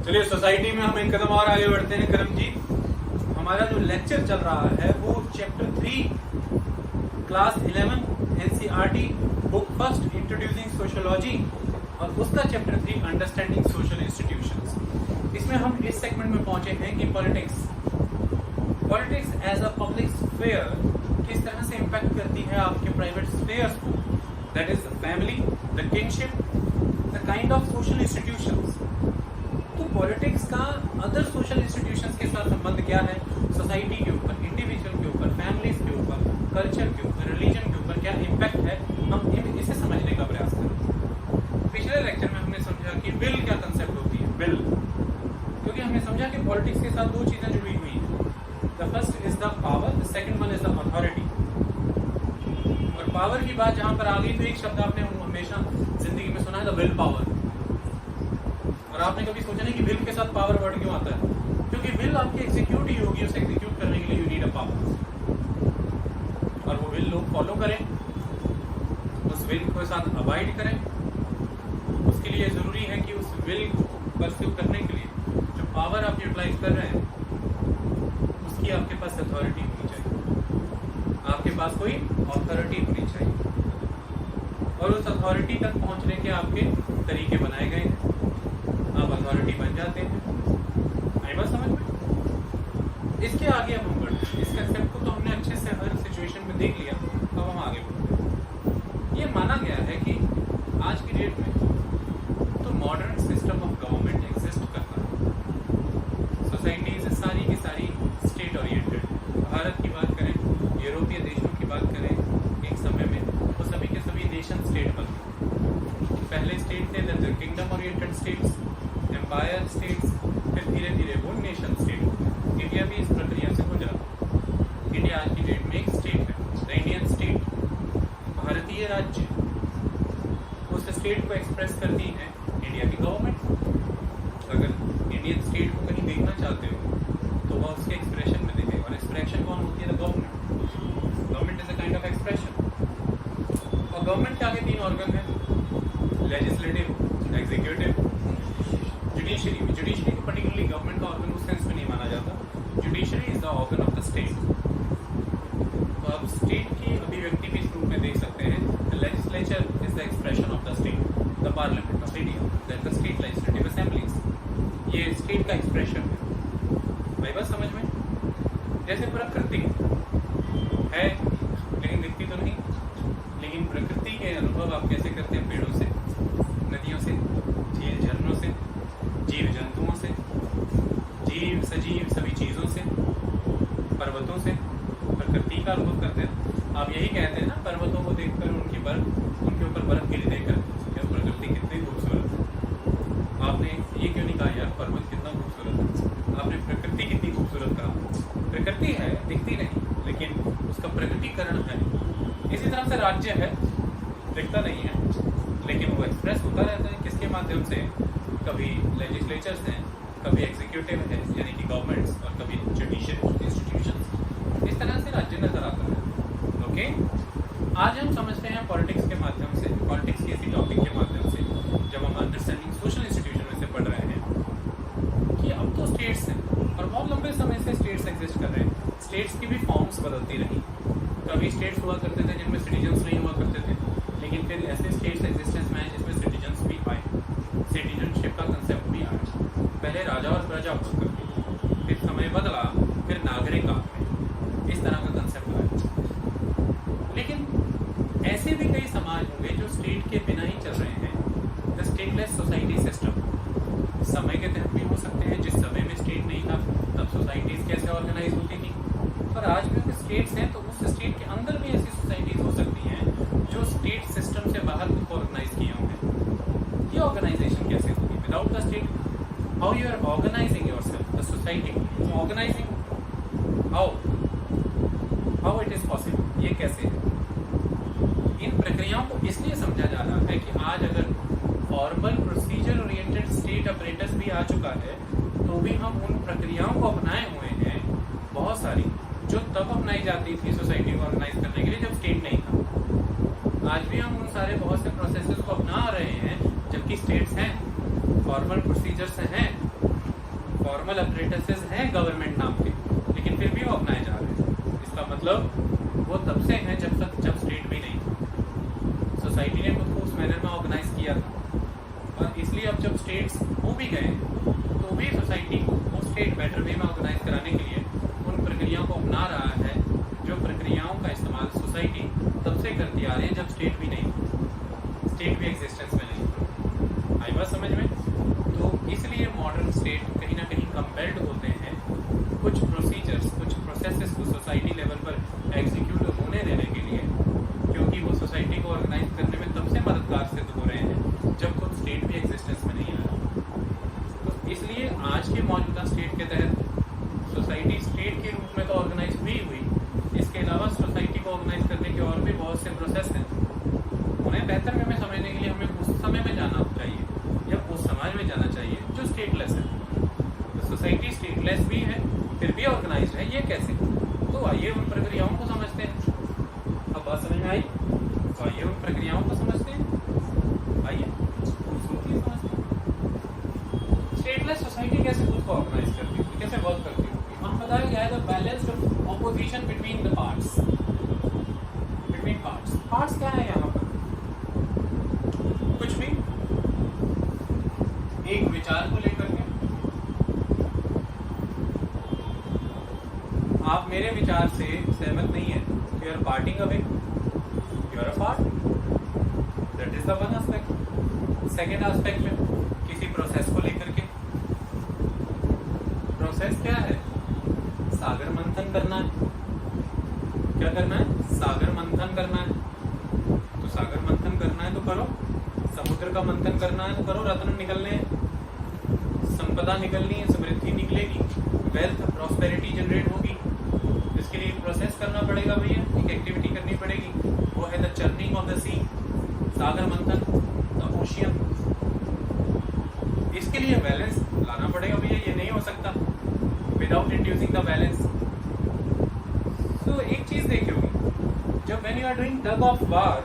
चलिए सोसाइटी में हम एक कदम और आगे बढ़ते हैं। करम जी, हमारा जो लेक्चर चल रहा है वो chapter 3 class 11 NCERT book first introducing sociology और उसका चैप्टर 3 अंडरस्टैंडिंग सोशल इंस्टीट्यूशंस। इसमें हम इस सेगमेंट में पहुंचे हैं कि politics as a public sphere किस तरह से इम्पैक्ट करती है आपके प्राइवेट स्फीयर्स को, that is the family, the kingship, the kind of social institutions. तो पॉलिटिक्स का अदर सोशल इंस्टीट्यूशंस के साथ संबंध क्या है, सोसाइटी के ऊपर, इंडिविजुअल के ऊपर, फैमिलीज के ऊपर, कल्चर के ऊपर, रिलीजन के ऊपर क्या इम्पैक्ट है, हम इसे समझने का प्रयास करें। पिछले लेक्चर में हमने समझा कि विल क्या कंसेप्ट होती है, विल, क्योंकि हमने समझा कि पॉलिटिक्स के साथ दो चीजें जुड़ी हुई हैं। The first is the power, the second one is the authority. और पावर की बात जहां पर आ गई तो एक शब्द आपने हमेशा जिंदगी में सुना है, द विल पावर। और आपने कभी सोचा नहीं कि विल के साथ पावर वर्ड क्यों आता है? क्योंकि विल आपकी एग्जीक्यूट ही होगी, उसे एग्जीक्यूट करने के लिए यू नीड अ पावर। और वो विल लोग फॉलो करें, उस विल के साथ अवॉइड करें, उसके लिए जरूरी है कि उस विल को परस्यू करने के लिए जो पावर आप यूटिलाइज कर रहे हैं उसकी आपके पास अथॉरिटी होनी चाहिए, आपके पास कोई अथॉरिटी होनी चाहिए। और उस अथॉरिटी तक पहुंचने के आपके तरीके बनाए गए हैं, आप अथॉरिटी बन जाते हैं। आई बात समझ में? इसके आगे अब हम बढ़ते हैं। इस कंसेप्ट को तो हमने अच्छे से हर सिचुएशन में देख लिया, अब हम आगे बढ़ते हैं। ये माना गया है कि आज की डेट में तो modern system of government exist करता है। सोसाइटीज सारी की सारी स्टेट ओरिएंटेड। भारत की बात करें, यूरोपीय देशों की बात करें, एक समय में वो सभी के सभी नेशन स्टेट बन गए। पहले स्टेट थे the kingdom oriented states, empire states, फिर धीरे धीरे वो नेशन स्टेट। इंडिया भी इस प्रक्रिया से गुजरा। इंडिया आज की डेट में एक स्टेट है, द इंडियन स्टेट, भारतीय राज्य। उस स्टेट को एक्सप्रेस करती है इंडिया की गवर्नमेंट। अगर इंडियन स्टेट को कहीं देखना चाहते हो तो वह उसके एक्सप्रेशन में देखेगा। और एक्सप्रेशन कौन होती है? The government. Government is a kind of expression. और गवर्नमेंट के आगे 3 ऑर्गन है, लेजिस्लेटिव, एग्जीक्यूटिव, जुडिशरी। जुडिशरी को पर्टिकुलरली गवर्नमेंट का ऑर्गन उस सेंस में नहीं माना जाता। Judiciary is the organ of the state. तो आप स्टेट की अभिव्यक्ति भी इस रूप में देख सकते हैं। The legislature is the expression of the state, the parliament of India, that the state legislative assemblies. ये स्टेट का एक्सप्रेशन है। भाई बस समझ में? जैसे प्रकृति है लेकिन दिखती तो नहीं, लेकिन प्रकृति के अनुभव आप कैसे करते हैं? पेड़ों से, नदियों से, झील झरनों से, जीव जंतुओं से, जीव सजीव सभी चीजों से, पर्वतों से प्रकृति का अनुभव करते हैं। आप यही कहते हैं ना, पर्वतों को देखकर उनके ऊपर बर्फ गिरी देखकर क्या प्रकृति कितनी खूबसूरत है। आपने ये क्यों नहीं कहा यार पर्वत कितना खूबसूरत है? आपने प्रकृति कितनी खूबसूरत कहा। प्रकृति है, दिखती नहीं, लेकिन उसका प्रकटीकरण है। इसी तरह से राज्य है, दिखता नहीं है लेकिन वो एक्सप्रेस होता रहता है। किसके माध्यम से? कभी लेजिस्लेचर्स हैं, कभी एग्जीक्यूटिव है यानी कि गवर्नमेंट्स, और कभी जुडिशियल इंस्टीट्यूशंस। इस तरह से राज्य नजर आता है। ओके, आज हम समझते हैं पॉलिटिक्स के माध्यम से, पॉलिटिक्स की ऐसी टॉपिक के माध्यम से, जब हम अंडरस्टैंडिंग सोशल इंस्टीट्यूशन में से पढ़ रहे हैं कि अब तो स्टेट्स हैं और बहुत लंबे समय से स्टेट्स एग्जिस्ट कर रहे हैं। स्टेट्स की भी फॉर्म्स बदलती रही। कभी स्टेट्स हुआ करते थे जिनमें सिटीजन्स नहीं हुआ करते थे, लेकिन फिर ऐसे स्टेट्स एग्जिस्टेंस में आए जिसमें सिटीजन्स भी आए, सिटीजनशिप का कंसेप्ट भी आया। पहले राजा और प्रजा हुआ करती थी, फिर समय बदला, फिर नागरिक आ गए, इस तरह का कंसेप्ट आया। लेकिन ऐसे भी कई समाज होंगे जो स्टेट के बिना ही चल रहे हैं, द स्टेटलेस सोसाइटी सिस्टम। समय के तहत भी हो सकते हैं, जिस समय में स्टेट नहीं था तब सोसाइटीज कैसे ऑर्गेनाइज होती थी। पर आज भी स्टेट्स हैं तो उस स्टेट के अंदर भी ऐसी सोसाइटीज हो सकती हैं जो स्टेट सिस्टम से बाहर खुद को ऑर्गेनाइज किए होंगे। ये ऑर्गेनाइजेशन कैसे होगी? Without the state, how you are organising yourself, the society organising, how it is possible, ये कैसे है? इन प्रक्रियाओं को इसलिए समझा जा रहा है कि आज अगर formal procedure oriented state apparatus भी आ चुका है तो भी हम उन प्रक्रियाओं को अपनाए हुए हैं बहुत सारी, जो तब अपनाई जाती थी सोसाइटी को ऑर्गेनाइज करने के लिए जब स्टेट नहीं था। आज भी हम उन सारे बहुत से प्रोसेसेस को अपना रहे हैं जबकि स्टेट्स हैं, फॉर्मल प्रोसीजर्स हैं, फॉर्मल अप्रेंटिसेस हैं गवर्नमेंट नाम के, लेकिन फिर भी वो अपनाए जा रहे हैं। इसका मतलब वो तब से हैं जब स्टेट भी नहीं था। सोसाइटी ने खुद को उस मैनर में ऑर्गेनाइज किया था, और इसलिए अब जब स्टेट्स हो भी गए तो भी सोसाइटी को वो स्टेट बेटर वे में ऑर्गेनाइज कराने के लिए उन प्रक्रियाओं को अपना रहा है, जो प्रक्रियाओं का इस्तेमाल सोसाइटी तब से करती आ रही है जब स्टेट भी नहीं, स्टेट भी एग्जिस्टेंस में नहीं। आई बात समझ में? तो इसलिए मॉडर्न स्टेट कहीं ना कहीं कंपेल्ड होते हैं कुछ प्रोसीजर्स, कुछ प्रोसेसेस को सोसाइटी लेवल पर एग्जीक्यूट होने देने के लिए, क्योंकि वो सोसाइटी को ऑर्गेनाइज करने में तब से मददगार सिद्ध हो रहे हैं जब खुद स्टेट भी एग्जिस्टेंस में नहीं आ रहा। तो इसलिए आज के मौजूदा स्टेट के तहत सोसाइटी स्टेट के रूप में तो ऑर्गेनाइज हुई, इसके अलावा सोसाइटी को ऑर्गेनाइज करने के और भी बहुत से प्रोसेस हैं। उन्हें बेहतर वे में समझने के लिए हमें उस समय में जाना चाहिए या उस समाज में जाना चाहिए जो स्टेटलेस है। तो सोसाइटी स्टेटलेस भी है फिर भी ऑर्गेनाइज है, ये कैसे? तो आइए उन प्रक्रियाओं को समझते हैं। अब बात समझ में आई? तो आइए उन प्रक्रियाओं को समझते हैं। आइए खूबसूरती समझते हैं। स्टेटलेस सोसाइटी कैसे खुद को ऑर्गेनाइज करती है, कैसे वर्क करती होगी? हम बताया गया है the balanced opposition between the parts. Between parts, parts क्या है यहाँ पर? कुछ भी एक विचार को लेकर के आप मेरे विचार से सहमत नहीं है तो you are parting away, you are a part, that is the one aspect. Second aspect में किसी प्रोसेस को लेकर के, प्रोसेस क्या है? सागर मंथन करना है। क्या करना है? सागर मंथन करना है। तो सागर मंथन करना है तो करो, समुद्र का मंथन करना है तो करो, रत्न निकलने हैं, संपदा निकलनी है, समृद्धि निकलेगी, वेल्थ प्रॉस्पेरिटी जनरेट होगी। इसके लिए प्रोसेस करना पड़ेगा भैया, एक एक्टिविटी करनी पड़ेगी, वो है द चर्निंग ऑफ द सी, सागर मंथन, द ओशियन। इसके लिए बैलेंस लाना पड़ेगा भैया, ये नहीं हो सकता विदाउट इंड्यूसिंग द बैलेंस। तो एक चीज देखिए, जब when you are doing tug of war,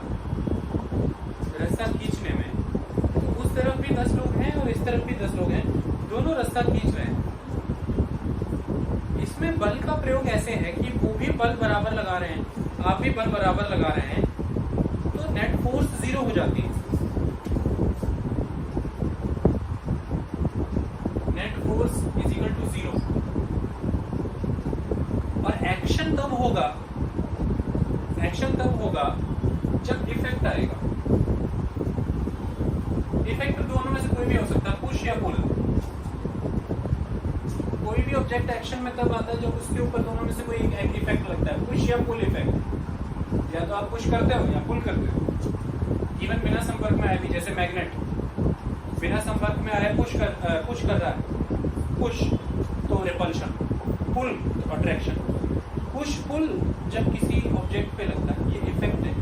रस्सा खींचने में, तो उस तरफ भी 10 लोग हैं और इस तरफ भी 10 लोग हैं, दोनों रस्सा खींच रहे हैं। इसमें बल का प्रयोग ऐसे है कि वो भी बल बराबर लगा रहे हैं, आप भी बल बराबर लगा रहे हैं, तो नेट फोर्स 0 हो जाती है। Net force is equal to 0। और एक्शन तब होगा जब इफेक्ट आएगा। इफेक्ट दोनों में से कोई भी हो सकता है, पुश या पुल। कोई भी ऑब्जेक्ट एक्शन में तब आता है जब उसके ऊपर दोनों में से कोई एक इफेक्ट लगता है, पुश या पुल इफेक्ट। या तो आप पुश करते हो या पुल करते हो। इवन बिना संपर्क में आए भी, जैसे मैग्नेट बिना संपर्क में आए पुश कर रहा है, पुश तो रिपल्शन, पुल तो अट्रैक्शन। पुश पुल जब किसी ऑब्जेक्ट पे लगता है, ये इफेक्ट है,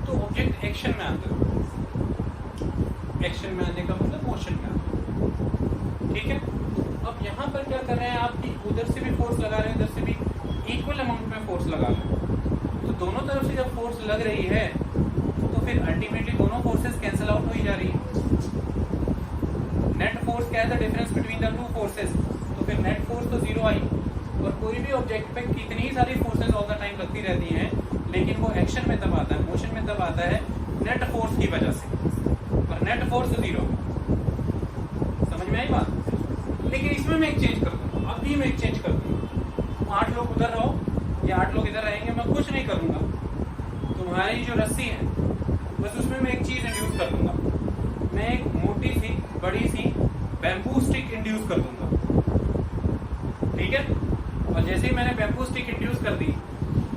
तो ऑब्जेक्ट एक्शन में आता है। एक्शन में आने का मतलब मोशन में आता है। ठीक है, अब यहाँ पर क्या कर रहे हैं, आपकी उधर से भी फोर्स लगा रहे हैं, उधर से भी इक्वल अमाउंट में फोर्स लगा रहे हैं। तो दोनों तरफ से जब फोर्स लग रही है तो फिर अल्टीमेटली दोनों फोर्सेस कैंसिल आउट हो ही जा रही है। नेट फोर्स क्या है? The difference between the two forces. तो फिर नेट फोर्स तो 0 आई, और कोई भी ऑब्जेक्ट पे कितनी सारी फोर्सेस ऑल द टाइम लगती रहती हैं, लेकिन वो एक्शन में तब आता है, मोशन में तब आता है नेट फोर्स की वजह से, और नेट फोर्स 0। समझ में आई बात? लेकिन इसमें मैं एक चेंज कर दूँ, अभी मैं एक चेंज कर दूँ, 8 लोग उधर रहो या 8 लोग इधर रहेंगे, मैं कुछ नहीं करूँगा। तुम्हारी जो रस्सी है बस उसमें मैं एक चीज़ इंड्यूस कर दूंगा, मैं एक मोटी सी बड़ी सी बैम्बू स्टिक इंड्यूस कर दूंगा। ठीक है, और जैसे ही मैंने बैम्बू स्टिक इंड्यूस कर दी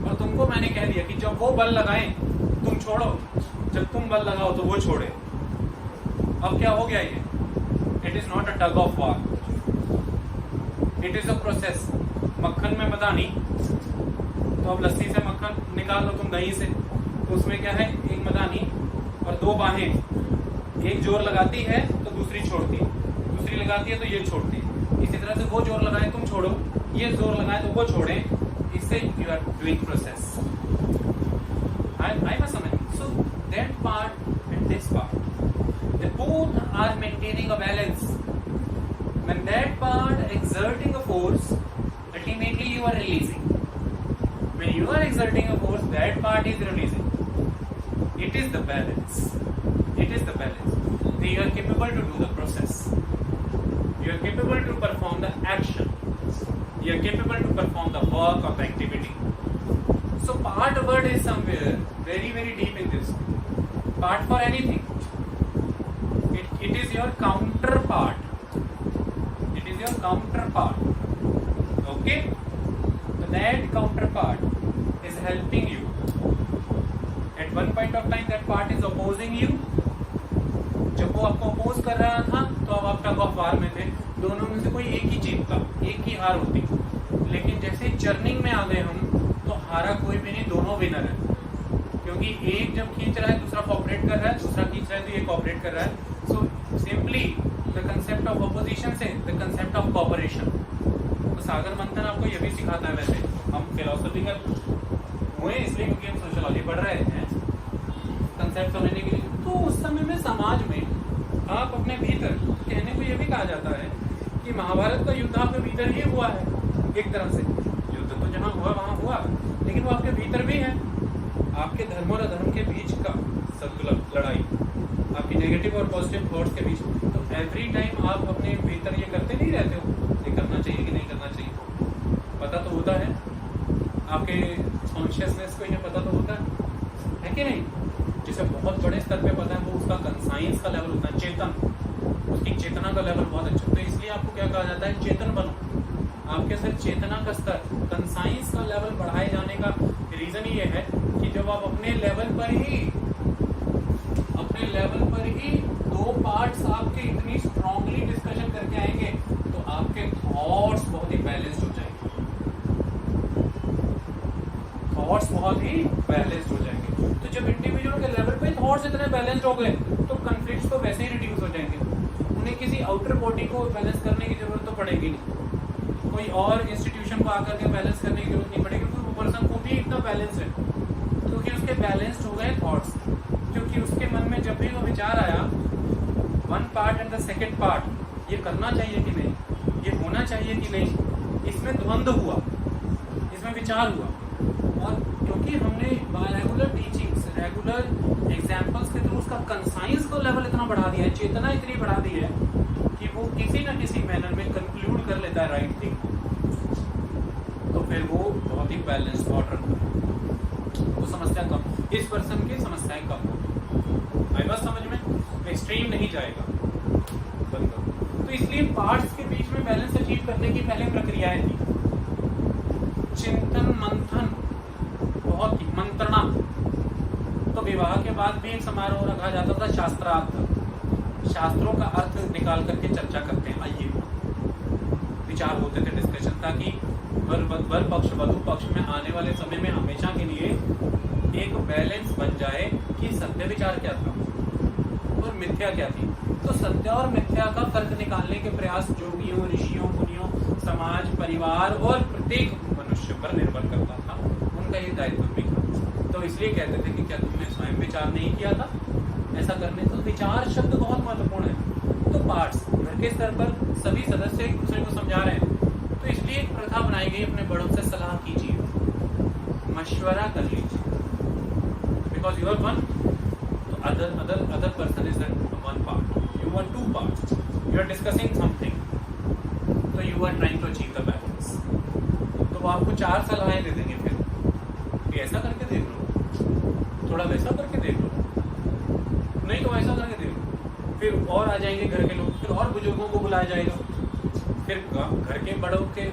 और तुमको मैंने कह दिया कि जब वो बल लगाएं तुम छोड़ो, जब तुम बल लगाओ तो वो छोड़े। अब क्या हो गया ये? It is not a tug of war, it is a process. मक्खन में पता नहीं, तो अब लस्सी से मक्खन निकाल लो तुम दही से, तो उसमें क्या है? एक मदानी और 2 बाहें, एक जोर लगाती है तो दूसरी छोड़ती है, दूसरी लगाती है तो ये छोड़ती है। इसी तरह से वो जोर लगाए तुम छोड़ो, ये जोर लगाए तो वो छोड़े, इससे you are doing process. I must समझ। So that part and this part, they both are maintaining a balance. When that part exerts exerting a force, ultimately you are releasing. When you are exerting a force, that part is releasing. It is the balance. It is the balance. You are capable to do the process. You are capable to perform the action. You are capable to perform the work of the activity. So part word is somewhere very, very deep in this. Part for anything. It is your counterpart. It is your counterpart. Okay? So that counterpart is helping you. At one point of time that part is opposing you. जब वो आपको oppose कर रहा था तो अब आप टग of वार में थे, दोनों में से कोई एक ही जीतता, एक ही हार होती। लेकिन जैसे चर्निंग में आ गए हम तो हारा कोई भी नहीं, दोनों विनर है। क्योंकि एक जब खींच रहा है दूसरा कोऑपरेट कर रहा है, दूसरा खींच रहा है तो ये कोऑपरेट कर रहा है। So simply the concept of opposition से द कंसेप्ट ऑफ कोऑपरेशन। तो सागर मंथन आपको ये भी सिखाता है। वैसे हम फिलोसफिकल हुए इसलिए क्योंकि हम सोशियोलॉजी पढ़ रहे हैं कंसेप्ट समझने के लिए। तो उस समय में समाज में आप अपने भीतर, कहने को ये भी कहा जाता है कि महाभारत का युद्ध आपके भीतर ही हुआ है। एक तरह से युद्ध तो जहाँ हुआ वहाँ हुआ, लेकिन वो आपके भीतर भी है। आपके धर्म और अधर्म के बीच का संतुलन, लड़ाई, आपकी नेगेटिव और पॉजिटिव थॉट्स के बीच। तो एवरी टाइम आप अपने भीतर ये करते नहीं रहते हो, ये करना चाहिए कि नहीं करना चाहिए, पता तो होता है। आपके कॉन्शियसनेस को ये पता तो होता है कि नहीं। जिसे बहुत बड़े स्तर पे पता है वो उसका कंसाइंस का लेवल होता है, चेतन, उसकी चेतना का लेवल बहुत अच्छा। तो इसलिए आपको क्या कहा जाता है, चेतन बनो। आपके सिर्फ चेतना का स्तर, कंसाइंस का लेवल बढ़ाए जाने का रीजन ये है कि जब आप अपने लेवल पर ही दो पार्ट्स आपके इतनी स्ट्रांगली डिस्कशन करके आएंगे तो आपके थॉट्स बहुत ही बैलेंस्ड हो जाएंगे। थॉट्स बहुत ही बैलेंस्ड हो जाएंगे। तो जब इंडिविजुअल के लेवल पे थॉट्स इतने बैलेंस्ड हो गए तो कॉन्फ्लिक्ट्स तो वैसे ही रिड्यूस हो जाएंगे। उन्हें किसी आउटर बॉडी को बैलेंस करने की जरूरत तो पड़ेगी नहीं, कोई और इंस्टीट्यूशन को आकर के बैलेंस करने की जरूरत नहीं पड़ेगी, क्योंकि वो पर्सन को भी इतना बैलेंस है, क्योंकि उसके बैलेंस्ड हो गए थॉट्स। क्योंकि उसके मन में जब भी वो विचार आया, one part and the second part, ये करना चाहिए कि नहीं, ये होना चाहिए कि नहीं, इसमें द्वंद्व हुआ, इसमें विचार हुआ। और क्योंकि हमने रेगुलर टीचिंग्स, रेगुलर एग्जाम्पल्स के थ्रू उसका कंसाइंस का लेवल इतना बढ़ा दिया है, चेतना इतनी बढ़ा दी है कि वो किसी न किसी मैनर में कंक्लूड कर लेता है राइट थिंग। तो फिर वो बहुत ही बैलेंस थॉट रखता है, वो समस्या कम, इस पर्सन की समस्याएं कम होगी। आई बात समझ में, एक्सट्रीम नहीं जाएगा बंदा। तो इसलिए पार्ट्स के बीच में बैलेंस अचीव करने की पहले प्रक्रियाएं थी, चिंतन मंथन, बहुत ही मंत्रणा। तो विवाह के बाद भी एक समारोह रखा जाता था शास्त्रार्थ, शास्त्रों का अर्थ निकाल करके चर्चा करते हैं, आइए विचार होते थे, डिस्कशन, ताकि वर पक्ष वधु पक्ष में आने वाले समय में हमेशा के लिए एक बैलेंस बन जाए कि सत्य विचार क्या था और मिथ्या क्या थी। तो सत्य और मिथ्या का फर्क निकालने के प्रयास जोगियों, ऋषियों, मुनियों, समाज, परिवार और प्रत्येक मनुष्य पर निर्भर करता था, उनका ये दायित्व भी था। तो इसलिए कहते थे कि क्या तुमने स्वयं विचार नहीं किया था, ऐसा करने। तो विचार शब्द बहुत महत्वपूर्ण है। तो पार्ट्स घर के स्तर पर सभी सदस्य एक दूसरे को समझा रहे हैं, तो इसलिए एक प्रथा बनाई गई, अपने बड़ों से सलाह कीजिए, मशवरा कर लीजिए, बिकॉज यू आर वन, तो other person is one part, you are two parts, you are discussing something, तो you are trying to achieve the balance. तो वो आपको 4 सलाहें दे देंगे, फिर कि ऐसा करके देख लो, थोड़ा वैसा करके देख लो, नहीं तो ऐसा करके देख लो। फिर और आ जाएंगे घर के लोग, फिर और बुजुर्गों को बुलाया जाएगा, फिर घर के बड़ों के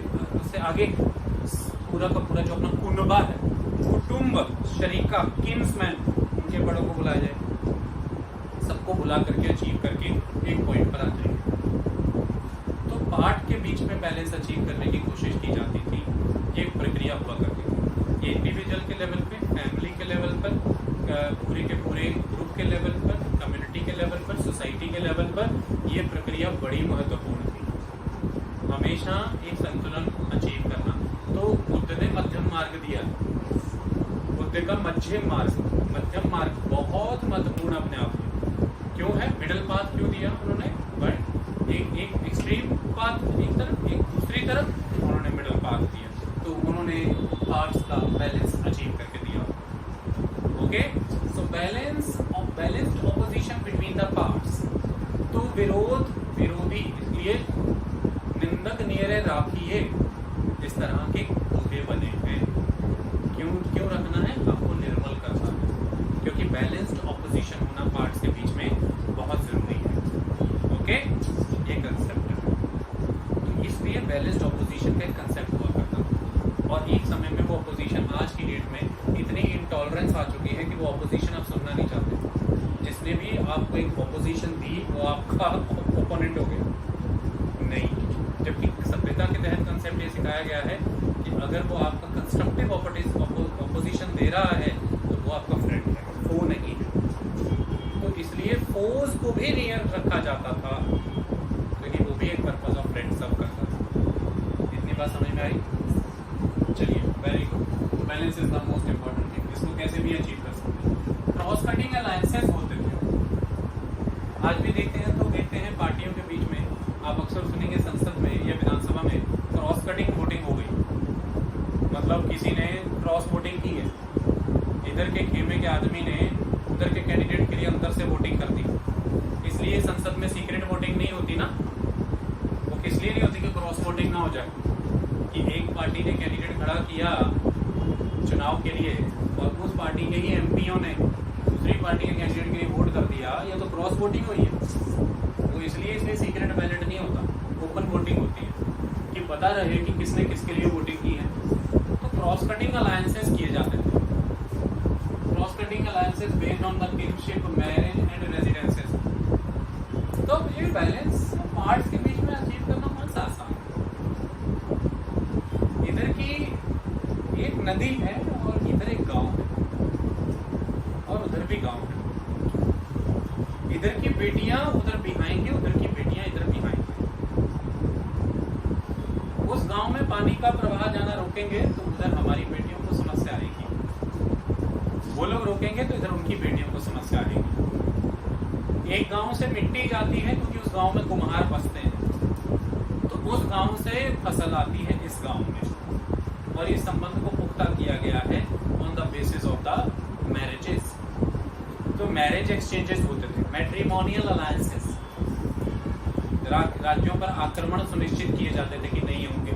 से आगे पूरा का पूरा जो अपना कुनबा है, कुटुंब, शरीका, किन्समैन, उनके बड़ों को बुलाया जाए, सबको बुला करके अचीव करके एक पॉइंट पर आ जाएंगे। तो पार्ट के बीच में बैलेंस अचीव करने की कोशिश की जाती थी, ये प्रक्रिया हुआ करती थी। ये इंडिविजुअल के लेवल पे, फैमिली के लेवल पर, पूरे के पूरे ग्रुप के लेवल पर, कम्युनिटी के लेवल पर, सोसाइटी के लेवल पर ये प्रक्रिया बड़ी महत्वपूर्ण थी। हमेशा एक संतुलन अचीव करना। तो बुद्ध ने मध्यम मार्ग दिया, बुद्ध का मध्यम मार्ग बहुत महत्वपूर्ण अपने आप में। क्यों है मिडिल पाथ क्यों दिया उन्होंने? बट एक एक्सट्रीम पाथ एक तरफ, एक दूसरी अपोजिशन का एक कंसेप्ट हुआ करता था, और एक समय में वो अपोजिशन आज की डेट में इतनी इंटॉलरेंस आ चुकी है कि वो अपोजिशन आप सुनना नहीं चाहते। जिसने भी आपको एक अपोजिशन दी वो आपका ओपोनेंट हो गया नहीं, जबकि सभ्यता के तहत कंसेप्ट ये सिखाया गया है कि अगर वो आपका कंस्ट्रक्टिव अपोजिशन दे रहा है तो वो आपका फ्रेंड है, वो नहीं है। तो इसलिए फोर्स को भी नहीं रखा जाता था, क्योंकि वो भी एक पर्पज ऑफ फ्रेंड सर्व करता था। इतनी बात समझ में आई? चलिए, very good. Balance is the most important thing, इसको कैसे भी अचीव कर सकते हैं। क्रॉस कटिंग अलायंसेस होते थे, आज भी देखते हैं तो देखते हैं पार्टियों के बीच में आप अक्सर सुनेंगे संसद में या विधानसभा में क्रॉस कटिंग वोटिंग हो गई, मतलब किसी ने क्रॉस वोटिंग की है, इधर के खेमे के आदमी ने उधर के कैंडिडेट के लिए अंदर से वोटिंग कर दी। इसलिए संसद में सीक्रेट वोटिंग नहीं होती ना, वो किस लिए नहीं होती कि क्रॉस वोटिंग ना हो जाए, कि एक पार्टी ने कैंडिडेट खड़ा किया चुनाव के लिए और उस पार्टी के ही एमपीओ ने दूसरी पार्टी के कैंडिडेट के लिए वोट कर दिया, या तो क्रॉस वोटिंग हुई है। तो इसलिए सीक्रेट बैलेट नहीं होता, ओपन वोटिंग होती है कि पता रहे कि किसने किसके लिए वोटिंग की है। तो क्रॉस कटिंग अलायंसेस किए जाते थे। Cross cutting alliances based on the kinship, marriage and residences. तो ये बैलेंस पार्ट्स के बीच में अचीव करना कौन सा आसान है। इधर की एक नदी है और इधर एक गांव है और उधर भी गांव है, इधर की बेटियां उधर बिहाएंगी, उधर की बेटियां इधर बिहाएंगी। उस गांव में पानी का प्रवाह जाना रोकेंगे तो उधर हमारी बेटियों को समस्या आएगी, वो लोग रोकेंगे तो इधर उनकी बेटियों को समस्या आएगी। एक गांव से मिट्टी जाती है क्योंकि उस गांव में कुम्हार बसते हैं, तो उस गांव से फसल आती है इस गांव में, और इस संबंध को पुख्ता किया गया है on the basis of the marriages. तो मैरिज एक्सचेंजेस होते थे, मैट्रिमोनियल अलायंसेस। राज्यों पर आक्रमण सुनिश्चित किए जाते थे कि नहीं होंगे,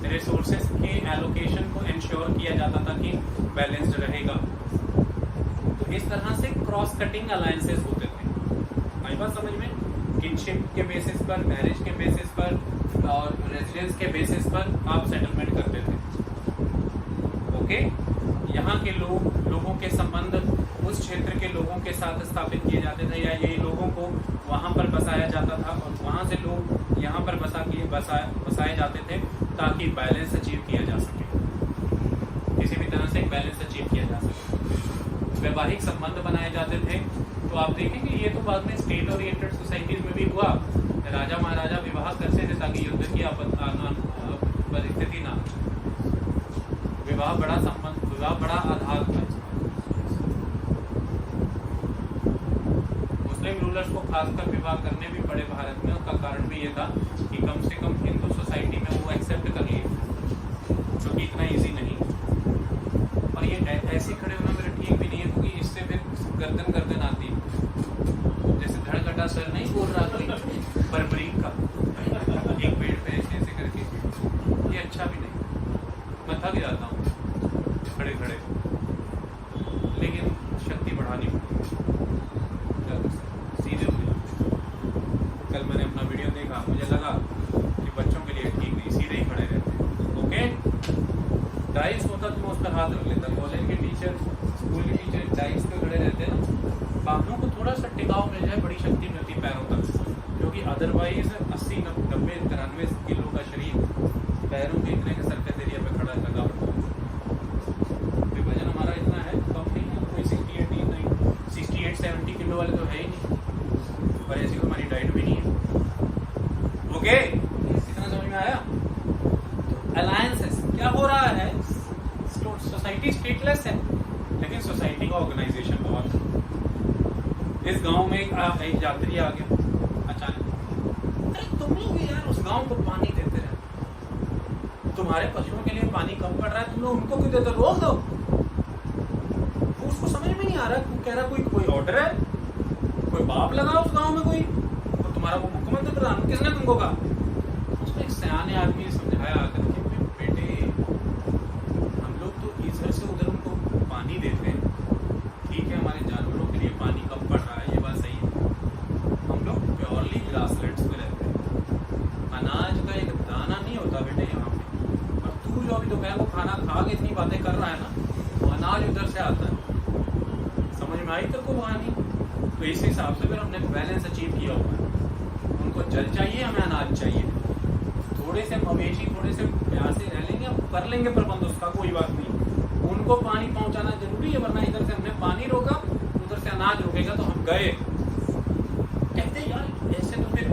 रिसोर्सेस के एलोकेशन को इंश्योर किया जाता था कि बैलेंस्ड रहेगा। तो इस तरह से क्रॉस कटिंग अलायंसेस होते थे। आई बात समझ में? किनशिप के बेसिस पर, मैरिज के बेसिस पर और रेजिडेंस के बेसिस पर आप सेटलमेंट करते थे। ओके, यहाँ के लोगों के संबंध उस क्षेत्र के लोगों के साथ स्थापित किए जाते थे, या ये लोगों को वहाँ पर बसाया जाता था और वहाँ से लोग यहाँ पर बसाए जाते थे, ताकि बैलेंस अचीव किया जा सके, किसी भी तरह से बैलेंस अचीव किया जा सके। वैवाहिक संबंध बनाए जाते थे। तो आप देखेंगे ये तो बाद में स्टेट ओरिएंटेड सोसाइटीज में भी हुआ, राजा महाराजा विवाह करते थे ताकि युद्ध की परिस्थिति ना, विवाह बड़ा आधार था। मुस्लिम रूलर्स को खासकर विवाह करने भी पड़े भारत में, उसका कारण भी ये था कि कम से कम हिंदू सोसाइटी में वो एक्सेप्ट कर लिए, जो कि इतना इजी नहीं। और ये ऐसे खड़े होना मेरा ठीक भी नहीं है, क्योंकि इससे फिर गर्दन आती है, जैसे धड़कटा सर नहीं बोल रहा कोई बर्बरीक का, एक पेड़ पे ऐसे करके, ये अच्छा भी नहीं। मैं थक जाता हूँ खड़े खड़े, लेकिन शक्ति बढ़ानी पड़ेगी, सीधे हो जाओ। कल मैंने अपना वीडियो देखा, मुझे लगा कि बच्चों के लिए ठीक नहीं, सीधे ही खड़े रहते। ओके, डाइस होता तो मैं उस पर हाथ रख लेता। कॉलेज के टीचर, स्कूल के टीचर डाइस पे खड़े रहते हैं ना, पाँवों को थोड़ा सा टिकाव मिल जाए, बड़ी शक्ति मिलती पैरों तक, क्योंकि अदरवाइज 80, 90, 93 किलो का शरीर पैरों के इतने के सरफेस एरिया पे खड़ा लगा होता है। वजन हमारा इतना है, कम नहीं है, कोई 68-70 किलो वाले तो है ही नहीं, और ऐसी तो हमारी डाइट भी नहीं है। ओके, इतना समझ में आया? अलायंसेस क्या हो रहा है, सोसाइटी स्टेटलेस है, लेकिन सोसाइटी का ऑर्गेनाइजेशन बहुत है। इस गांव में एक यात्री आ गया अचानक, अरे तुम लोग यार उस गांव को पानी देते रहे, तुम्हारे पशुओं के लिए पानी कम पड़ रहा है, तुम लोग उनको क्यों देते, रोक दो। उसको समझ में नहीं आ रहा, कह रहा कोई ऑर्डर है, कोई बाप लगा उस गांव में कोई, तो तुम्हारा वो मुख्यमंत्री प्रधान किसने तुमको कहा? उसमें एक सयाने आदमी ने समझाया आकर के, बेटे हम लोग तो इधर से उधर उनको पानी देते हैं, ठीक है हमारे जानवरों के लिए पानी कम पड़ रहा है, ये बात सही है, हम लोग प्योरली ग्रासलैंड्स में रहते हैं, अनाज का एक दाना सुनाई तक को पानी। तो इस हिसाब से फिर हमने बैलेंस अचीव किया हुआ है। उनको जल चाहिए, हमें अनाज चाहिए। थोड़े से मवेशी थोड़े से प्यासे रह लेंगे, अब कर लेंगे प्रबंध, उसका कोई बात नहीं। उनको पानी पहुंचाना जरूरी है, वरना इधर से हमने पानी रोका, उधर से अनाज रोकेगा तो हम गए। कहते यार ऐसे तो फिर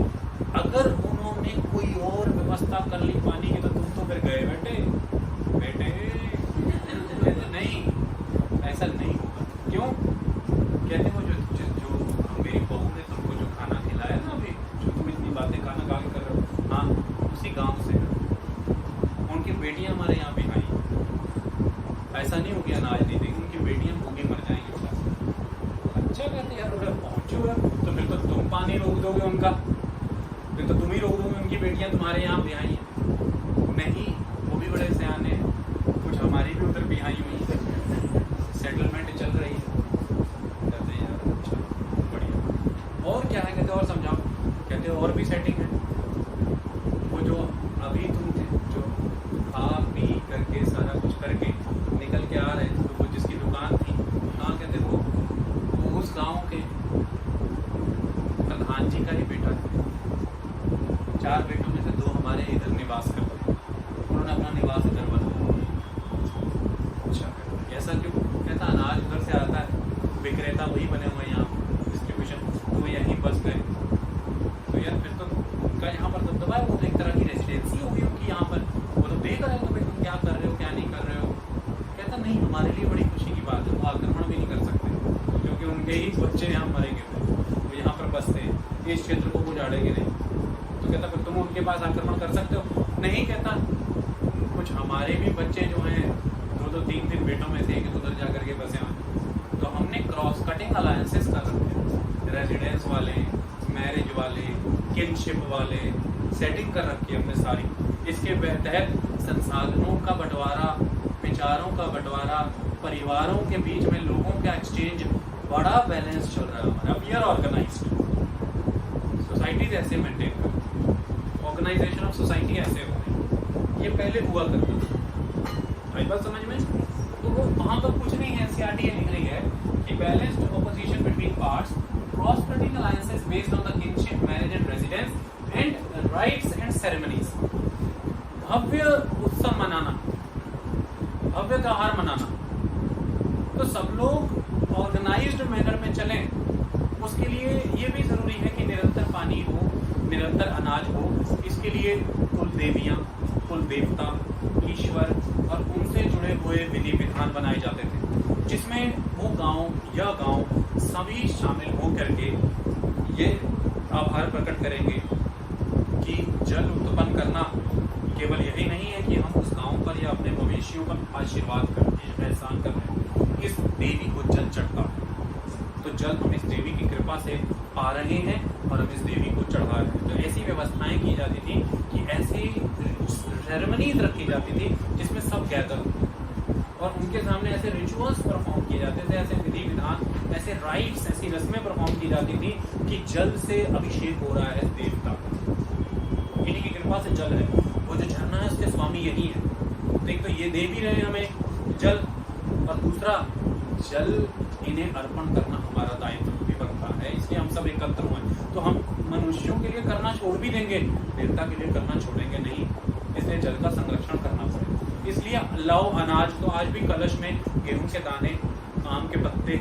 अगर उन्होंने कोई और व्यवस्था कर ली पानी की तो तुम तो फिर गए बेटे नहीं, ऐसा नहीं होगा। क्यों? कहते वो जो मेरी बहू ने तुमको जो खाना खिलाया ना अभी, जो तुम इतनी बातें खाना खा के कर रहे हो, हाँ उसी गांव से उनकी बेटियां हमारे यहाँ भी आई। ऐसा नहीं हो गया अनाज नहीं देगी, उनकी बेटियां भूखी मर जाएंगी। अच्छा कहते यार उधर पहुंचो तो फिर तो तुम पानी रोक दोगे उनका, फिर तो तुम ही रोक दोगे, उनकी बेटियां तुम्हारे यहाँ भी आई हैं। नहीं, वो भी बड़े सयाने हैं, कुछ हमारी भी उधर भी आई हुई है, सेटलमेंट चल रही है। कहते हैं यार अच्छा बढ़िया। और क्या है? कहते और समझाओ। कहते और भी सेटिंग है। वो जो अभी तुम जो खा पी करके सारा कुछ करके निकल के आ रहे थे, तो वो जिसकी दुकान थी, हाँ कहते वो उस गांव के प्रधान जी का ही बेटा था। 4 बेटों में से 2 हमारे इधर निवास करते थे, उन्होंने अपना निवास इधर बनाया। अच्छा ऐसा क्यों? कहता अनाज उधर से आता है, विक्रेता वही बने हुए हैं यहाँ, डिस्ट्रीब्यूशन तो वो यहीं बस गए। तो यार फिर तो उनका यहाँ पर दबदबा है, वो एक तरह की रेजिडेंसी होगी उनकी यहाँ पर, वो तो देख रहे हो तो भाई तुम क्या कर रहे हो क्या नहीं कर रहे हो। कहता नहीं, हमारे लिए बड़ी खुशी की बात है, वो आक्रमण भी नहीं कर सकते क्योंकि उनके ही बच्चे यहाँ मरेंगे, वो यहाँ पर बसते हैं, इस क्षेत्र को वो उजाड़ेंगे नहीं। तो कहता फिर तुम उनके पास आक्रमण कर सकते हो? नहीं। कहता कुछ हमारे भी बच्चे जो हैं 2-2, 3-3 बेटों में से एक उधर जा करके बसे हुए, तो हमने क्रॉस कटिंग अलायंसेस कर रखे हैं, रेजिडेंस वाले, मैरिज वाले, किनशिप वाले, सेटिंग कर रखी है हमने सारी। इसके तहत संसाधनों का बंटवारा, विचारों का बंटवारा, परिवारों के बीच में लोगों का एक्सचेंज बड़ा बैलेंस चल रहा है हमारा। वी आर ऑर्गेनाइज्ड, सोसाइटीज ऐसे मेंटेन करती, ऑर्गेनाइजेशन ऑफ सोसाइटी ऐसे होती है। ये पहले हुआ करता था। आई बात समझ में? तो वो वहाँ पर कुछ नहीं है, एनसीईआरटी ये लिख रही है कि balanced opposition between parts, cross cutting alliances based on the kinship, marriage and residence and rites and ceremonies. भव्य उत्सव मनाना, भव्य त्योहार मनाना, तो सब लोग ऑर्गेनाइज्ड मैनर में चलें। उसके लिए ये भी जरूरी है कि निरंतर पानी हो, निरंतर अनाज हो। इसके लिए कुल देवियां, कुल देवता, ईश्वर और उनसे जुड़े हुए विधि विधान बनाए जाते थे, जिसमें वो गांव सभी शामिल हो करके ये आभार प्रकट करेंगे कि जल उत्पन्न करना केवल यही नहीं है कि हम उस गांव पर या अपने मवेशियों पर आशीर्वाद करते हैं, एहसान कर रहे हैं। इस देवी को जल चढ़ता है, तो जल हम इस देवी की कृपा से पा रहे हैं और हम इस देवी को चढ़ा रहे हैं। तो ऐसी व्यवस्थाएं की जाती थी कि ऐसी सेरेमनीज रखी जाती थी जिसमें सब गैदर और उनके सामने ऐसे रिचुअल्स परफॉर्म किए जाते थे, ऐसे विधि विधान, ऐसे राइट्स, ऐसी रस्में परफॉर्म की जाती थी कि जल से अभिषेक हो रहा है देवता, इन्हीं की कृपा से जल है। वो जो झरना है उसके स्वामी यही है। तो एक तो ये दे भी रहे हमें जल, और दूसरा जल इन्हें अर्पण करना हमारा दायित्व भी बनता है। इसलिए हम सब एकत्र हुए, तो हम मनुष्यों के लिए करना छोड़ भी देंगे, देवता के लिए करना छोड़ेंगे नहीं। इसलिए जल का संरक्षण करना पड़ेगा। इसलिए लव अनाज, तो आज भी कलश में गेहूं के दाने, आम के पत्ते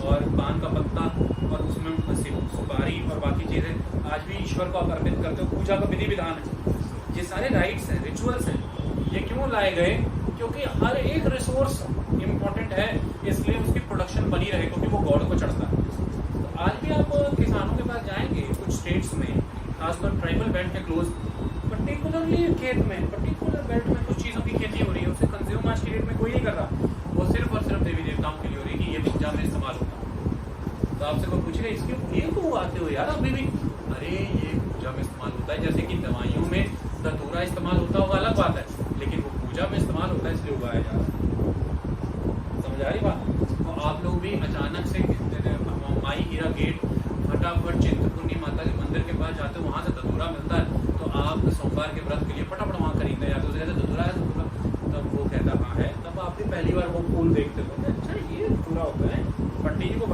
और पान का पत्ता और उसमें सुपारी और बाकी चीज़ें आज भी ईश्वर को अर्पित करते हो। पूजा का विधि विधान है, ये सारे राइट्स हैं, रिचुअल्स हैं। ये क्यों लाए गए? क्योंकि हर एक रिसोर्स इम्पोर्टेंट है, इसलिए उसकी प्रोडक्शन बनी रहे, क्योंकि वो गॉड को चढ़ता है। तो आज भी आप किसानों के पास जाएंगे कुछ स्टेट्स में, खासकर ट्राइबल बेल्ट के क्लोज, पर्टिकुलरली खेत में, पर्टिकुलर बेल्ट में कुछ चीज़ों की खेती हो रही है, उसे कंज्यूम आज की डेट में कोई नहीं कर रहा, वो सिर्फ और सिर्फ देवी देवताओं के लिए हो रही है कि ये पूजा में इस्तेमाल होता है। तो आपसे कोई पूछेगा इसके ये क्यों उगाते हो यार अभी भी? अरे ये पूजा में इस्तेमाल होता है, जैसे कि दवाइयों में धतूरा इस्तेमाल होता होगा अलग बात है, लेकिन वो पूजा में इस्तेमाल होता है इसलिए उगाया जा रहा है। समझ आ रही बात? तो आप लोग भी अचानक से माई हीरा गेट फटाफट चिंतपूर्णी माता के मंदिर के पास जाते हो, वहाँ से धतूरा मिलता है, तो आप सोमवार के व्रत के लिए फटाफट वहाँ खरीदने जाते हो। तो कहते धतूरा है धतूरा, तब वो कहता हाँ है, तब आप भी पहली बार वो फूल देखते हो, अच्छा ये धतूरा होता है। पंडित जी को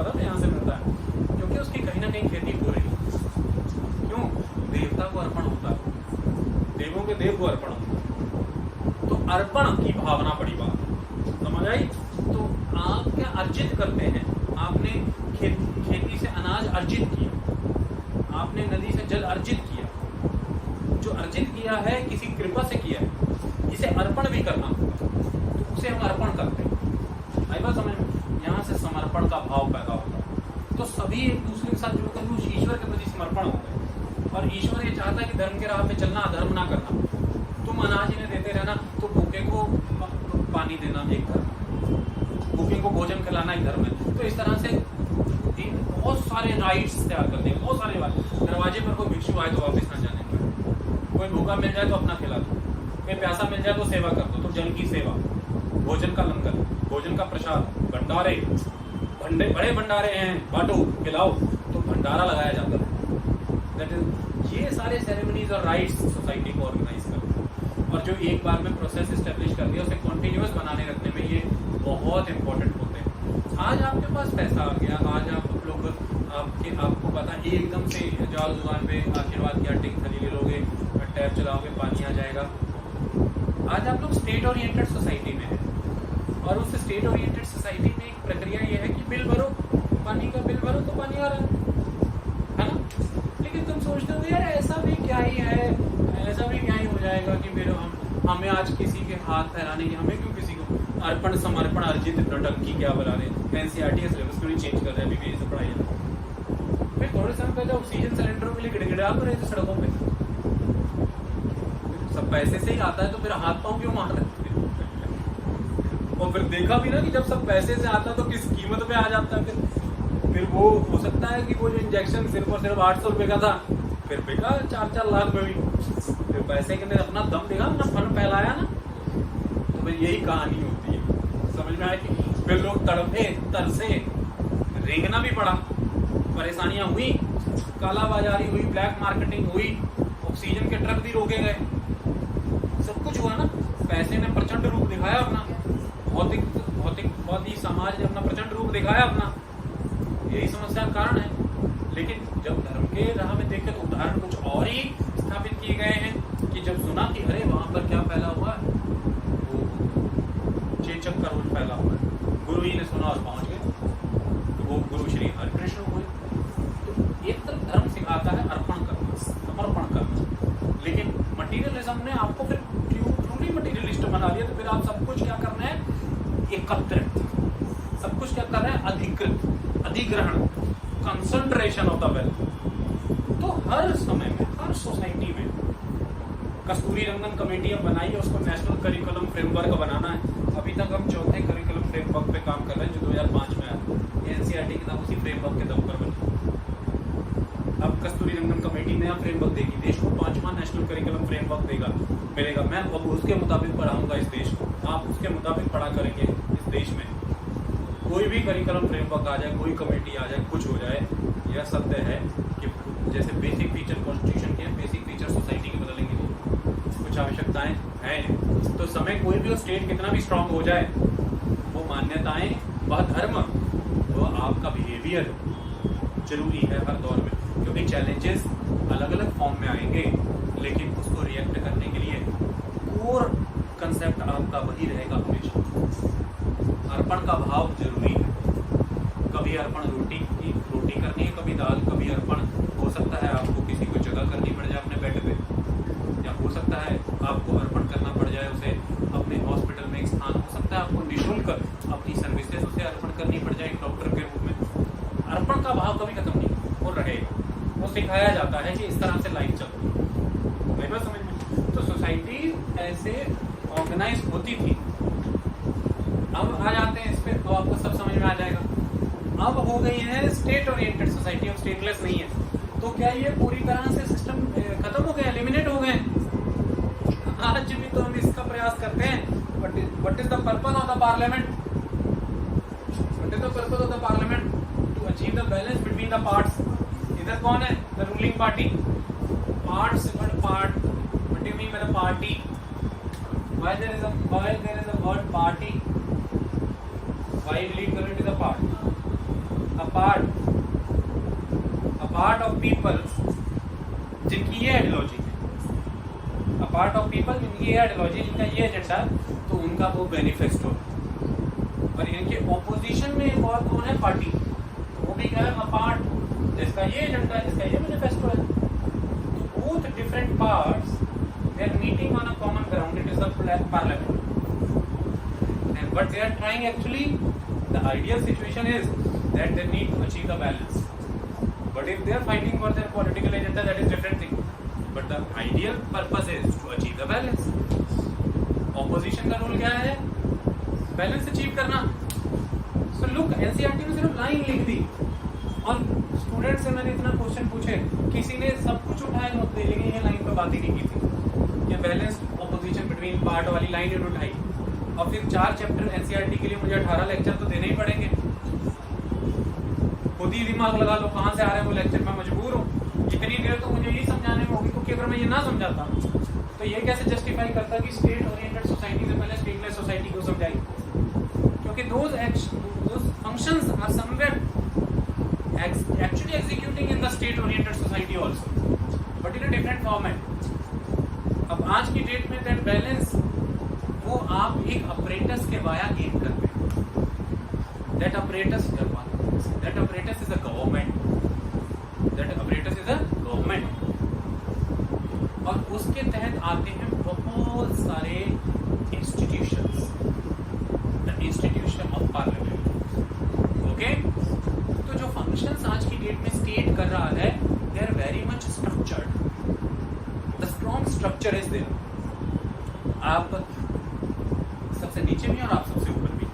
अर्पण होता है। तो अर्पण की भावना बड़ी बात है, समझ आई। तो आप क्या अर्जित करते हैं, आपने खेती से अनाज अर्जित किया, आपने नदी से जल अर्जित किया, जो अर्जित किया है किसी कृपा से किया है, इसे अर्पण भी करना होगा, तो उसे हम अर्पण करते हैं। आई बात समझ में, यहाँ से समर्पण का भाव पैदा होता है। तो सभी एक दूसरे के साथ जुड़कर उस ईश्वर के प्रति समर्पण हो गए, और ईश्वर ये चाहता है कि धर्म के राह पे चलना, अधर्म ना करना। तुम अनाज इन्हें देते रहना, तो भूखे को पानी देना एक धर्म, भूखे को भोजन खिलाना एक धर्म है। तो इस तरह से बहुत सारे राइट्स तैयार करते हैं, बहुत सारे बात। दरवाजे पर कोई भिक्षु आए तो वापस ना जाने पाए, कोई भूखा मिल जाए तो अपना खिला दो, कोई प्यासा मिल जाए तो सेवा कर दो। तो जल की सेवा, भोजन का लंगर, भोजन का प्रसाद, भंडारे, बड़े भंडारे हैं, बांटो खिलाओ, तो भंडारा लगाया जाता है। दैट इज, ये सारे सेरेमनीज और राइट्स सोसाइटी को ऑर्गेनाइज करते हैं, और जो एक बार में प्रोसेस इस्टेब्लिश कर दिया उसे कॉन्टिन्यूस बनाने रखने में ये बहुत इंपॉर्टेंट होते हैं। आज आपके पास पैसा आ गया, आज आप लोग आपको पता एकदम से जाओ दुकान पे आशीर्वाद की आटे की थैली ले लोगे, टैप चलाओगे, पानी आ जाएगा। आज आप लोग स्टेट ओरिएंटेड सोसाइटी में है, और उस स्टेट ओरिएंटेड सोसाइटी में एक प्रक्रिया ये है कि बिल भरो, पानी का बिल भरो तो पानी आ रहा है ना। लेकिन तुम सोचते हो यार ऐसा भी क्या ही है, ऐसा भी क्या ही हो जाएगा कि फिर हमें आज किसी के हाथ फैलाने की, हमें क्यों किसी को अर्पण समर्पण अर्जित नौटंकी क्या बना रहे, एनसीईआरटी का सिलेबस क्यों नहीं चेंज कर रहे, अभी भी ये सब पढ़ाई है। फिर थोड़े समय पहले ऑक्सीजन सिलेंडरों के लिए गिड़गिड़ा रहे थे सड़कों पे, सब पैसे से ही आता है तो फिर हाथ पांव क्यों मार रहे थे। और फिर देखा भी ना कि जब सब पैसे से आता तो किस कीमत पे आ जाता है। फिर वो हो सकता है कि वो जो इंजेक्शन सिर्फ और सिर्फ 800 रुपए का था, फिर बिका 4-4 लाख में भी। फिर पैसे के लिए अपना दम दिखा, अपना फन फैलाया ना, तो फिर यही कहानी होती है। समझ में आया कि फिर लोग तड़पे, तरसे, रेंगना भी पड़ा, परेशानियां हुई, कालाबाजारी हुई, ब्लैक मार्केटिंग हुई, ऑक्सीजन के ट्रक भी रोके गए, सब कुछ हुआ ना। पैसे ने प्रचंड रूप दिखाया अपना, भौतिक समाज ने अपना प्रचंड रूप दिखाया अपना, यही समस्या का कारण है। लेकिन जब धर्म के राह में देखे तो उदाहरण कुछ और ही स्थापित किए गए हैं कि जब सुना कि अरे वहां पर क्या फैला हुआ है, वो चेचक का रोग फैला हुआ है, गुरु जी ने सुना और पहुंच गए, तो वो गुरु श्री हरिकृष्ण हुए। तो एक तरफ धर्म सिखाता है अर्पण करना, समर्पण करना, लेकिन मटीरियलिज्म ने आपको फिर ट्रूली मटीरियलिस्ट बना दिया। तो फिर आप सब कुछ क्या करना है, एकत्रित, सब कुछ क्या कर रहे हैं, अधिकृत, अधिग्रहण, कंसंट्रेशन ऑफ द वेल्थ। तो हर समय में, हर सोसाइटी में कस्तूरी रंगन कमेटी अब बनाई है, उसको नेशनल करिकुलम फ्रेमवर्क बनाना है। अभी तक हम चौथे करिकुलम फ्रेमवर्क पे काम कर रहे हैं जो 2005 में आया। एनसीईआरटी की तरफ उसी फ्रेमवर्क के दम पर बनी। अब कस्तूरी रंगन कमेटी नया फ्रेमवर्क देगी देश को, 5वां नेशनल करिकुलम फ्रेमवर्क मिलेगा। मैं अब उसके मुताबिक पढ़ाऊंगा इस देश को, आप उसके मुताबिक पढ़ा करेंगे इस देश में। कोई भी करिकुलम फ्रेमवर्क आ जाए, कोई कमेटी आ जाए, कुछ हो जाए, यह सत्य है कि जैसे बेसिक फीचर कॉन्स्टिट्यूशन के, बेसिक फीचर सोसाइटी के बदलेंगे नहीं, कुछ आवश्यकताएं हैं। तो समय कोई भी स्टेट कितना भी स्ट्रांग हो जाए, वो मान्यताएं, वह धर्म, वो आपका बिहेवियर जरूरी है हर दौर में, क्योंकि चैलेंजेस अलग अलग फॉर्म में आएंगे, लेकिन उसको रिएक्ट करने के लिए कोर कंसेप्ट आपका वही रहेगा हमेशा। अर्पण का भाव जरूरी है। कभी अर्पण रोटी करनी है, कभी दाल, कभी अर्पण हो सकता है आपको किसी को जगह करनी पड़ जाए अपने बेड पे, या हो सकता है आपको अर्पण करना पड़ जाए उसे अपने हॉस्पिटल में एक स्थान, हो सकता है आपको निःशुल्क अपनी सर्विसेज उसे अर्पण करनी पड़ जाए एक डॉक्टर के रूप में। अर्पण का भाव कभी खत्म नहीं, वो रहेगा, वो सिखाया जाता है कि इस तरह से लाइफ चलती है। समझ में? तो सोसाइटी ऐसे ऑर्गेनाइज होती थी। अब आ जाते हैं इस पे, तो आपको सब समझ में आ जाएगा। अब हो गई है स्टेट ओरिएंटेड सोसाइटी, अब स्टेटलेस नहीं है। तो क्या ये पूरी तरह से सिस्टम खत्म हो गया, एलिमिनेट हो गए? आज भी तो हम इसका प्रयास करते हैं। What is the purpose of the parliament? What is the purpose of the parliament? To achieve the balance between the parts. इधर कौन है? The ruling party. Parts, part, what do you mean by the party? Why there is a word party? Why believe that it is a part? A part of people जिनकी ये ideology है, a part of people जिनकी ये ideology, जिनका ये agenda, तो उनका वो मैनिफेस्टो। और इनके ऑपोजिशन में एक और कौन है, पार्टी, तो वो भी क्या है, पार्ट जिसका ये एजेंडा है, जिसका ये मैनिफेस्टो है। तो both different parts they are meeting on a common ground, it is the parliament, and what they are trying actually, the ideal situation is that they need to achieve the balance, but if they are fighting for their political agenda, that is different thing, but the ideal purpose is to achieve the balance. Opposition का role क्या है, balance achieve करना। So look, NCERT में सिर्फ line लिख दी और student से मैंने इतना क्वेश्चन पूछे, किसी ने सब कुछ उठाए मुद्दे, लेकिन ये लाइन पे बात ही नहीं की थी। ये बैलेंस्ड ऑपोजिशन बिटवीन पार्ट वाली लाइन इन्होंने उठाई, और फिर 4 चैप्टर एनसीईआरटी के लिए मुझे 18 लेक्चर तो देने ही पड़ेंगे। खुद ही दिमाग लगा लो कहाँ से आ रहे हैं वो लेक्चर, मैं मजबूर हूँ। इतनी देर तो मुझे यही समझाने में होगी, क्योंकि अगर मैं ये ना समझाता तो ये कैसे जस्टिफाई करता कि स्टेट ओरिएंटेड सोसाइटी से पहले स्टेटलेस सोसाइटी को समझाई, क्योंकि those functions are somewhere actually executing in the state oriented society also, but in a different format। अब आज की डेट में that balance वो आप एक apparatus के वाया गेन करते हैं। that apparatus is a government, और उसके तहत आते हैं बहुत सारे institutions, the institution of parliament. Okay, तो जो फंक्शंस आज की डेट में स्टेट कर रहा है, they are very much structured, the strong structure is there. आप सबसे नीचे भी और आप सबसे ऊपर भी,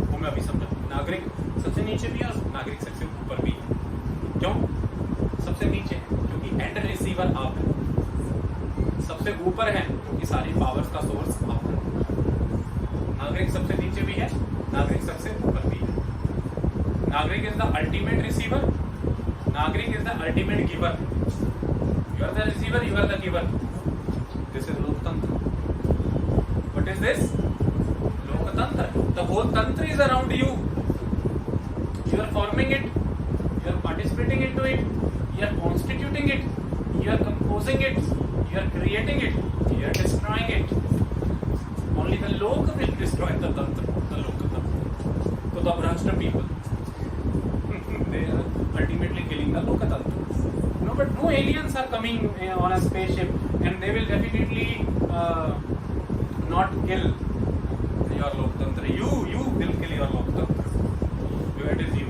वो मैं अभी समझा। नागरिक सबसे नीचे भी और नागरिक सबसे ऊपर भी। क्यों सबसे नीचे? क्योंकि एंड रिसीवर आप है। सबसे ऊपर है क्योंकि सारी पावर्स का सोर्स आप है। नागरिक सबसे नीचे भी है, नागरिक सबसे ऊपर भी है। नागरिक इज द अल्टीमेट रिसीवर, नागरिक is the ultimate giver. You are the receiver, you are the giver. This is लोकतंत्र। What is this? लोकतंत्र। द होल तंत्र is around you. You are forming it, you are participating into it, you are constituting it, you are composing it, you are creating it, you are destroying it. Only the Lok will destroy the Tantra, the Lokatantra. So the Brahmashtra people, they are ultimately killing the Lokatantra. No, but no aliens are coming on a spaceship and they will definitely not kill your Lokatantra. You will kill your Lokatantra. It is you.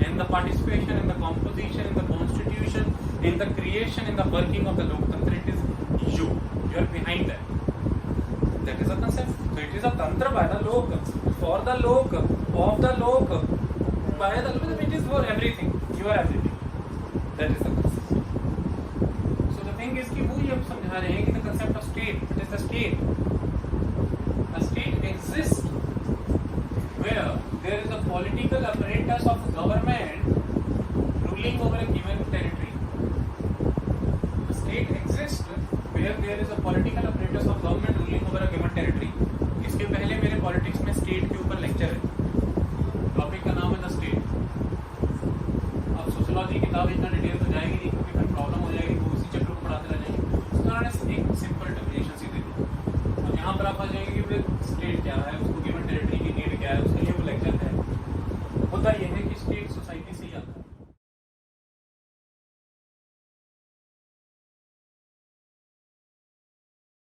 In the participation, in the composition, in the constitution, in the creation, in the working of the Loktantra, it is you. You are behind that. That is a concept. So it is a tantra by the Lok, for the Lok, of the Lok, by the Lok. It is for everything. You are everything. That is the concept. So the thing is कि वो ये समझा रहे हैं कि the concept of state. It is the state. A state exists where there is a political apparatus of government ruling over a given territory. A state exists where there is a political apparatus of government ruling over a given territory. इसके पहले मेरे politics में state के ऊपर lecture है। Topic का नाम है द स्टेट। अब सोशियोलॉजी किताब इतना डिटेल तो जाएगी नहीं, क्योंकि फिर प्रॉब्लम हो जाएगी, वो उसी चैप्टर को पढ़ाते रह जाएंगे। तो उन्होंने एक सिंपल डेफिनेशन सी दे दी, और यहाँ पर आप आ जाएंगे कि स्टेट क्या है।